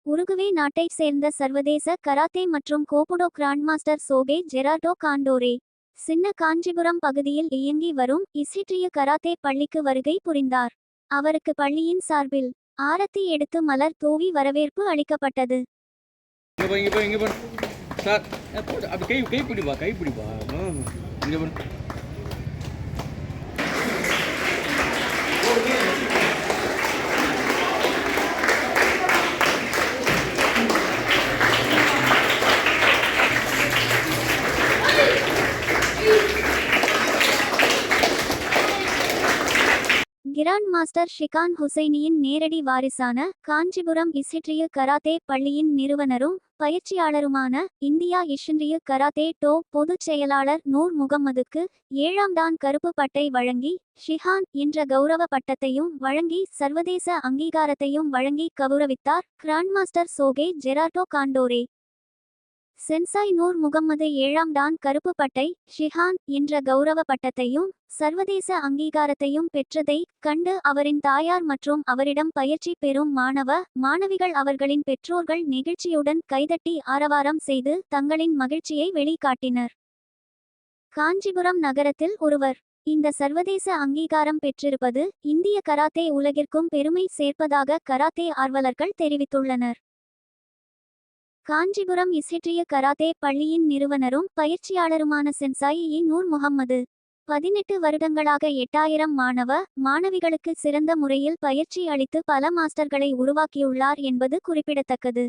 Uruguay நாட்டைச் சேர்ந்த சர்வதேச கராத்தே மற்றும் கோபுடோ கிராண்ட்மாஸ்டர் சோகே ஜெரார்டோ காண்டோரே சின்ன காஞ்சிபுரம் பகுதியில் இயங்கி வரும் இசிட்ரிய கராத்தே பள்ளிக்கு வருகை புரிந்தார். அவருக்கு பள்ளியின் சார்பில் ஆரத்தி எடுத்து மலர் தூவி வரவேற்பு அளிக்கப்பட்டது. கிராண்ட் மாஸ்டர் ஷிகான் ஹுசைனியின் நேரடி வாரிசான காஞ்சிபுரம் இசிட்ரிய கராத்தே பள்ளியின் நிறுவனரும் பயிற்சியாளருமான இந்தியா இஷின்ரிய கராத்தே டோ பொதுச் செயலாளர் நூர் முகம்மதுக்கு 7ஆம் டான் கருப்பு பட்டை வழங்கி ஷிகான் என்ற கௌரவ பட்டத்தையும் வழங்கி சர்வதேச அங்கீகாரத்தையும் வழங்கி கௌரவித்தார் கிராண்ட்மாஸ்டர் சோகே ஜெரார்டோ காண்டோரே. சென்சாய் நூர் முகம்மது 7ஆம் டான் கருப்பு பட்டை ஷிகான் என்ற கௌரவ பட்டத்தையும் சர்வதேச அங்கீகாரத்தையும் பெற்றதை கண்டு அவரின் தாயார் மற்றும் அவரிடம் பயிற்சி பெறும் மாணவிகள் அவர்களின் பெற்றோர்கள் நெகிழ்ச்சியுடன் கைதட்டி ஆரவாரம் செய்து தங்களின் மகிழ்ச்சியை வெளிக்காட்டினர். காஞ்சிபுரம் நகரத்தில் ஒருவர் இந்த சர்வதேச அங்கீகாரம் பெற்றிருப்பது இந்திய கராத்தே உலகிற்கும் பெருமை சேர்ப்பதாக கராத்தே ஆர்வலர்கள் தெரிவித்துள்ளனர். காஞ்சிபுரம் இசிட்ரிய கராத்தே பள்ளியின் நிறுவனரும் பயிற்சியாளருமான சென்சாய் நூர் முகம்மது 18 வருடங்களாக 8000 மாணவிகளுக்கு சிறந்த முறையில் பயிற்சி அளித்து பல மாஸ்டர்களை உருவாக்கியுள்ளார் என்பது குறிப்பிடத்தக்கது.